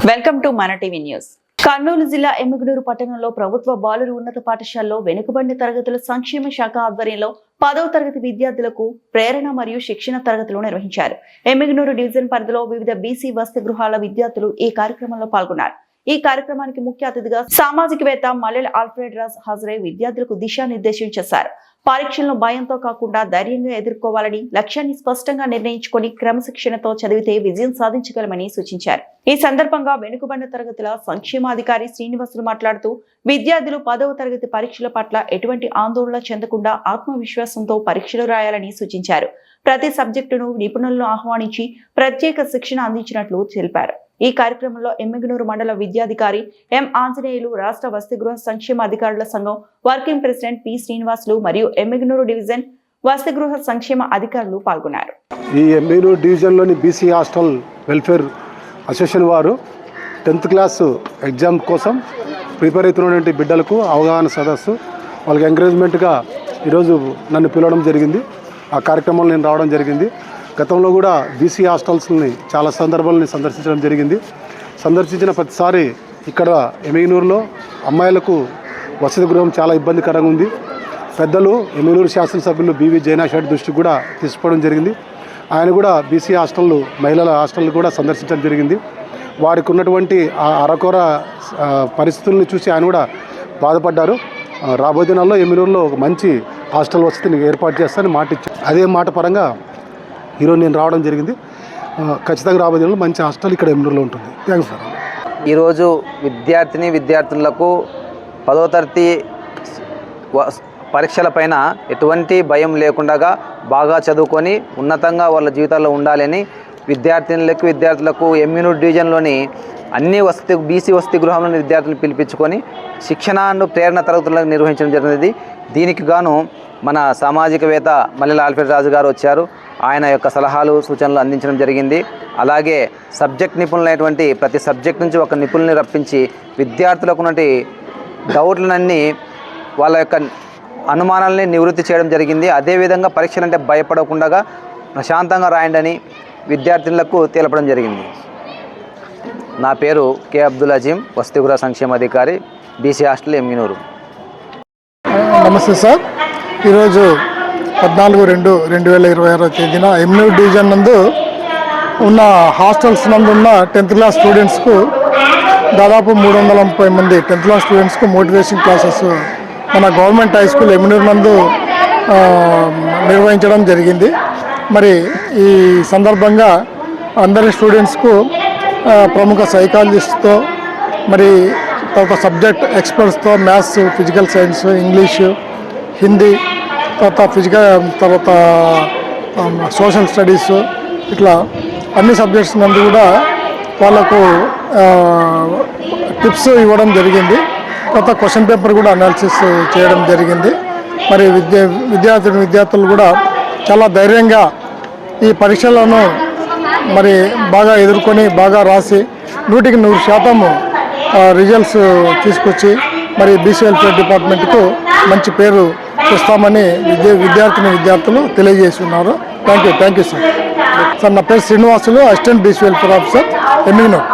Welcome to మన TV news. Kurnool జిల్లా ఎమ్మిగనూరు పట్టణంలో ప్రభుత్వ బాలురు ఉన్నత పాఠశాలలో వెనుకబడిన తరగతుల సంక్షేమ శాఖ ఆధ్వర్యంలో 10వ తరగతి విద్యార్థులకు ప్రేరణ మరియు శిక్షణ తరగతులు నిర్వహించారు. ఎమ్మిగనూరు డివిజన్ పరిధిలో వివిధ బీసీ వసతి గృహాల విద్యార్థులు ఈ కార్యక్రమంలో పాల్గొన్నారు. ఈ కార్యక్రమానికి ముఖ్య అతిథిగా సామాజికవేత్త మల్లెల ఆల్ఫ్రెడ్ రాజ్ హాజరై విద్యార్థులకు దిశానిర్దేశం చేశారు. పరీక్షలను భయంతో కాకుండా ధైర్యంగా ఎదుర్కోవాలని, లక్ష్యాన్ని స్పష్టంగా నిర్ణయించుకొని క్రమశిక్షణతో చదివితే విజయం సాధించగలమని సూచించారు. ఈ సందర్భంగా వెనుకబడిన తరగతుల సంక్షేమాధికారి శ్రీనివాసులు మాట్లాడుతూ విద్యార్థులు 10వ తరగతి పరీక్షల పట్ల ఎటువంటి ఆందోళన చెందకుండా ఆత్మవిశ్వాసంతో పరీక్షలు రాయాలని సూచించారు. ప్రతి సబ్జెక్టును నిపుణులను ఆహ్వానించి ప్రత్యేక శిక్షణ అందించినట్లు తెలిపారు. ఈ కార్యక్రమంలో ఎమ్మిగనూరు మండల విద్యాధికారి ఎం ఆంజనేయులు, రాష్ట్ర వసతి గృహ సంక్షేమ అధికారుల సంఘం వర్కింగ్ ప్రెసిడెంట్ పి శ్రీనివాసులు మరియు ఎమ్మిగనూరు డివిజన్ వసతి గృహ సంక్షేమ అధికారులు పాల్గొన్నారు. ఈ ఎమ్మిగనూరు డివిజన్లోని బీసీ హాస్టల్ వెల్ఫేర్ అసోసియేషన్ వారు 10th క్లాస్ ఎగ్జామ్ కోసం ప్రిపేర్ అవుతున్నటువంటి బిడ్డలకు అవగాహన సదస్సు, వాళ్ళకి ఎంకరేజ్మెంట్గా ఈరోజు నన్ను పిలవడం జరిగింది. ఆ కార్యక్రమంలో నేను రావడం జరిగింది. గతంలో కూడా బీసీ హాస్టల్స్ని చాలా సందర్భాలని సందర్శించడం జరిగింది. సందర్శించిన ప్రతిసారి ఇక్కడ ఎమ్మిగనూరులో అమ్మాయిలకు వసతి గృహం చాలా ఇబ్బందికరంగా ఉంది. పెద్దలు ఎమ్మిగనూరు శాసనసభ్యులు బివి జైనాష్ దృష్టికి కూడా తీసుకోవడం జరిగింది. ఆయన కూడా బీసీ హాస్టళ్ళు, మహిళల హాస్టళ్ళు కూడా సందర్శించడం జరిగింది. వారికి ఉన్నటువంటి ఆ అరకొర పరిస్థితులను చూసి ఆయన కూడా బాధపడ్డారు. రాబోయే దినాల్లో ఎమ్మిగనూరులో ఒక మంచి హాస్టల్ వసతిని ఏర్పాటు చేస్తానని మాట ఇచ్చారు. అదే మాట పరంగా ఈరోజు నేను రావడం జరిగింది. ఖచ్చితంగా రాబోయే దినాల్లో మంచి హాస్టల్ ఇక్కడ ఎమ్మిగనూరులో ఉంటుంది. Thanks sir. ఈరోజు విద్యార్థులకు 10వ తరగతి పరీక్షల పైన ఎటువంటి భయం లేకుండా బాగా చదువుకొని ఉన్నతంగా వాళ్ళ జీవితాల్లో ఉండాలని విద్యార్థులకు ఎమ్మిగనూరు డివిజన్లోని అన్ని బీసీ వసతి గృహంలోని విద్యార్థులను పిలిపించుకొని శిక్షణ అండ్ ప్రేరణ తరగతులను నిర్వహించడం జరిగింది. దీనికి గాను మన సామాజికవేత్త మల్లెల ఆల్ఫ్రెడ్ రాజు గారు వచ్చారు. ఆయన యొక్క సలహాలు, సూచనలు అందించడం జరిగింది. అలాగే సబ్జెక్ట్ నిపుణులైనటువంటి ప్రతి సబ్జెక్ట్ నుంచి ఒక నిపుణుల్ని రప్పించి విద్యార్థులకు ఉన్నటువంటి డౌట్లన్నీ, వాళ్ళ యొక్క అనుమానాలని నివృత్తి చేయడం జరిగింది. అదేవిధంగా పరీక్షలంటే భయపడకుండా ప్రశాంతంగా రాయండి విద్యార్థులకు తెలపడం జరిగింది. నా పేరు కె అబ్దుల్ అజీం, వసతి గృహ సంక్షేమాధికారి, బీసీ హాస్టల్ ఎమ్మిగనూరు. నమస్తే సార్. ఈరోజు 14/2/2026 తేదీన ఎమ్మిగనూరు డివిజన్ నందు ఉన్న హాస్టల్స్ నందు ఉన్న 10th క్లాస్ స్టూడెంట్స్కు దాదాపు 330 మంది 10th క్లాస్ స్టూడెంట్స్కు మోటివేషన్ క్లాసెస్ మన గవర్నమెంట్ హై స్కూల్ ఎమ్మిగనూరు నందు నిర్వహించడం జరిగింది. మరి ఈ సందర్భంగా అందరి స్టూడెంట్స్కు ప్రముఖ సైకాలజిస్ట్తో, మరి తర్వాత సబ్జెక్ట్ ఎక్స్పర్ట్స్తో, maths, physical science, English, Hindi, తర్వాత సోషల్ స్టడీస్, ఇట్లా అన్ని సబ్జెక్ట్స్ నందు కూడా వాళ్ళకు టిప్స్ ఇవ్వడం జరిగింది. తర్వాత క్వశ్చన్ పేపర్ కూడా అనాలిసిస్ చేయడం జరిగింది. మరి విద్యార్థులు కూడా చాలా ధైర్యంగా ఈ పరీక్షలను మరి బాగా ఎదుర్కొని బాగా రాసి 100కి 100% రిజల్ట్స్ తీసుకొచ్చి మరి బీసీ వెల్ఫేర్ డిపార్ట్మెంట్కు మంచి పేరు తెస్తామని విద్యార్థులు తెలియజేస్తున్నారు. Thank you sir. నా పేరు Srinivasulu, assistant BC welfare officer, Emmiganur.